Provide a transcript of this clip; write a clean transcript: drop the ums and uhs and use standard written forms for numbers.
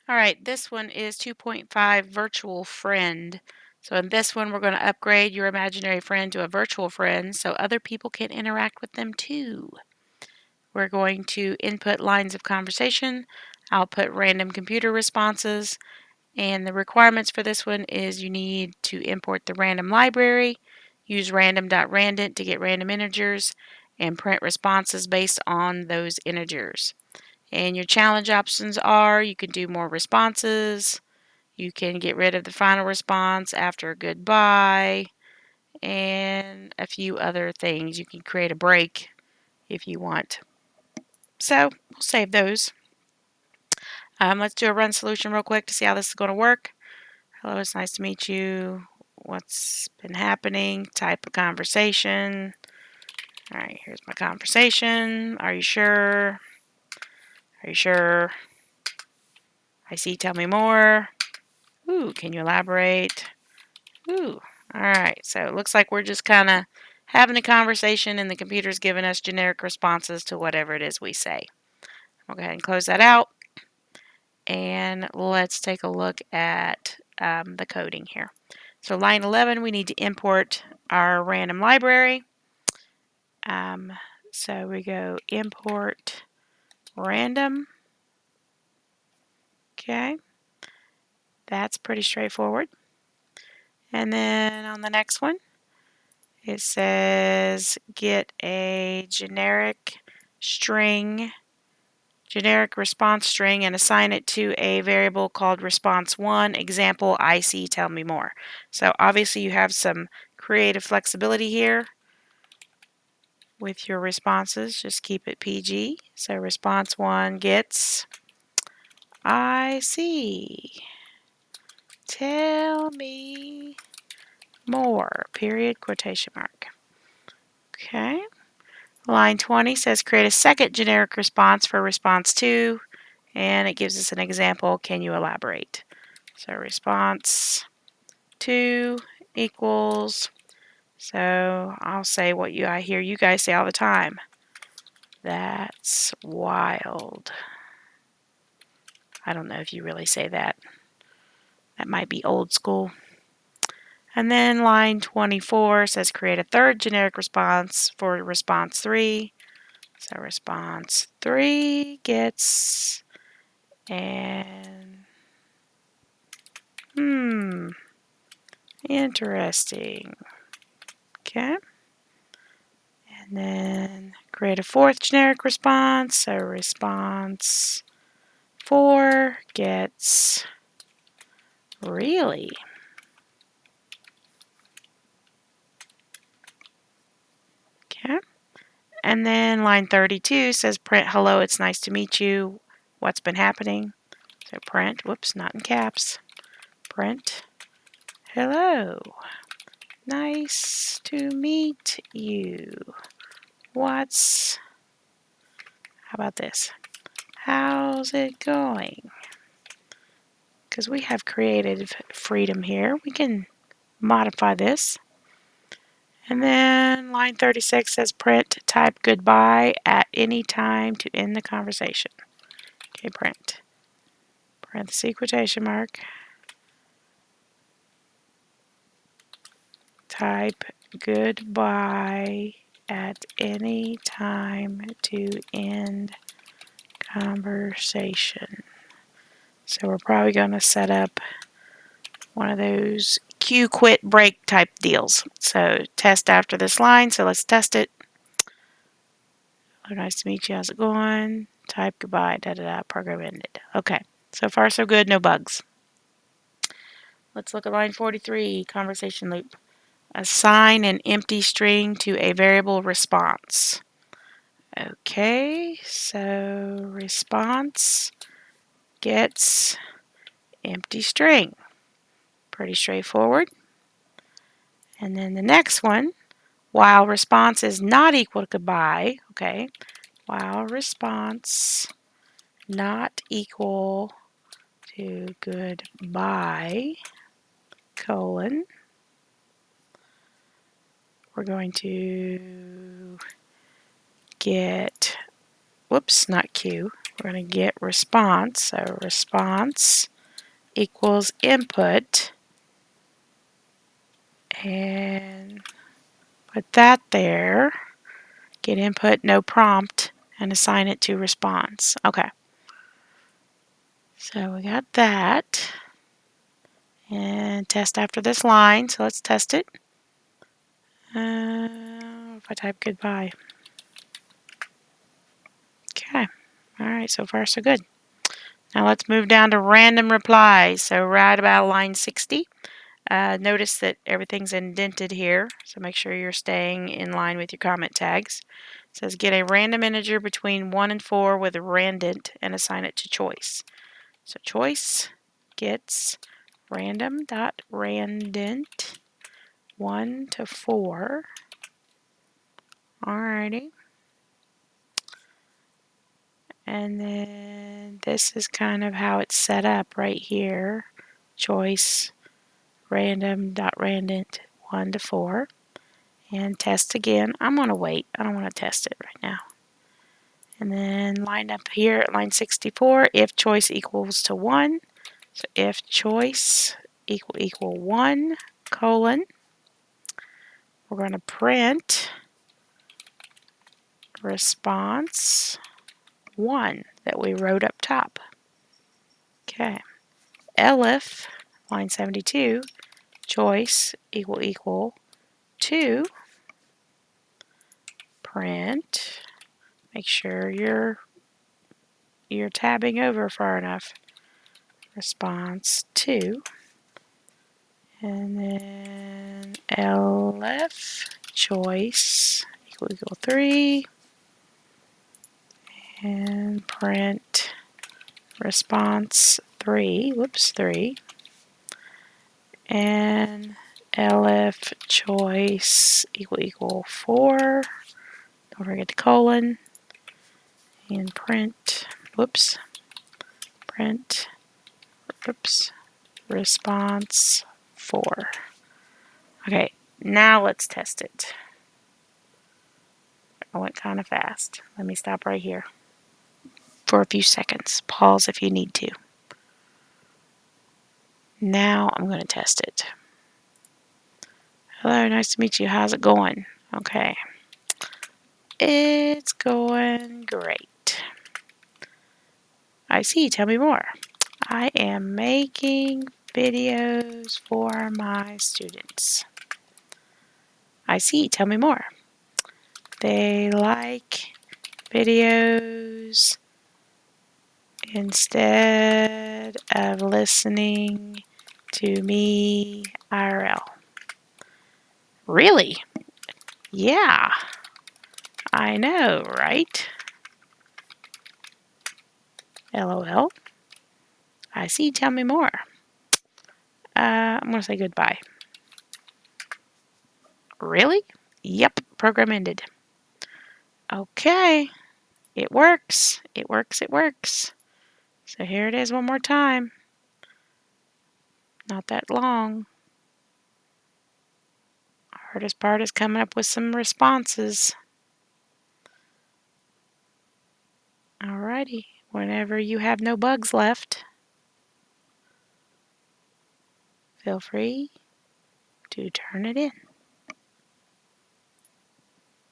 All right, this one is 2.5 virtual friend. So in this one, we're going to upgrade your imaginary friend to a virtual friend so other people can interact with them too. We're going to input lines of conversation, output random computer responses, and the requirements for this one is you need to import the random library, use random.randint to get random integers, and print responses based on those integers. And your challenge options are you can do more responses, you can get rid of the final response after a goodbye, and a few other things. You can create a break if you want. So we'll save those. Let's do a run solution real quick to see how this is going to work. Hello, it's nice to meet you. What's been happening? Type of conversation. All right, here's my conversation. Are you sure? Are you sure? I see, tell me more. Ooh, can you elaborate? Ooh, all right. So it looks like we're just kind of having a conversation and the computer's giving us generic responses to whatever it is we say. I'll go ahead and close that out. And let's take a look at the coding here. So line 11, we need to import our random library. So we go import random. Okay, that's pretty straightforward. And then on the next one, it says get a generic response string and assign it to a variable called response1, example IC, tell me more. So obviously you have some creative flexibility here with your responses. Just keep it PG. So response1 gets IC, tell me more, period, quotation mark. Okay. Line 20 says create a second generic response for response 2, and it gives us an example. Can you elaborate? So response 2 equals, so I'll say what I hear you guys say all the time. That's wild. I don't know if you really say that. That might be old school. And then line 24 says create a third generic response for response 3. So response 3 gets, and interesting. Okay. And then create a fourth generic response. So response 4 gets, really? Okay. And then line 32 says print hello, it's nice to meet you. What's been happening? So print, whoops, not in caps. Print hello, nice to meet you. How about this? How's it going? Because we have creative freedom here. We can modify this. And then line 36 says print type goodbye at any time to end the conversation. Okay, print. Parenthesis, quotation mark. Type goodbye at any time to end conversation. So we're probably going to set up one of those cue quit break type deals. So test after this line. So let's test it. Oh, nice to meet you. How's it going? Type goodbye. Program ended. Okay. So far so good. No bugs. Let's look at line 43. Conversation loop. Assign an empty string to a variable response. Okay. So response gets empty string. Pretty straightforward. And then the next one, while response is not equal to goodbye, okay, while response not equal to goodbye, colon, we're going to get, whoops, not Q, we're going to get response. So response equals input. And put that there. Get input, no prompt, and assign it to response. Okay. So we got that. And test after this line. So let's test it. If I type goodbye. Okay. All right. So far, so good. Now let's move down to random replies. So right about line 60. Notice that everything's indented here. So make sure you're staying in line with your comment tags. It says get a random integer between 1 and 4 with a randint and assign it to choice. So choice gets random.randint 1 to 4. Alrighty. And then this is kind of how it's set up right here. Choice random.randint 1 to 4. And test again. I'm going to wait. I don't want to test it right now. And then line up here at line 64, if choice equals to 1. So if choice equal 1, colon, we're going to print response 1 that we wrote up top. Okay. Elif, line 72, choice equal 2, print, make sure you're tabbing over far enough, response 2, and then elif choice equal 3, and print response 3, 3, and elif choice equal 4, don't forget the colon, and print, print, response 4. Okay, now let's test it. I went kind of fast. Let me stop right here for a few seconds. Pause if you need to. Now I'm going to test it. Hello, nice to meet you. How's it going? Okay. It's going great. I see. Tell me more. I am making videos for my students. I see. Tell me more. They like videos instead of listening to me IRL. Really? Yeah, I know, right? LOL. I see. Tell me more. I'm going to say goodbye. Really? Yep, program ended. Okay, it works. It works. It works. So here it is one more time. Not that long. Hardest part is coming up with some responses. Alrighty, whenever you have no bugs left, feel free to turn it in.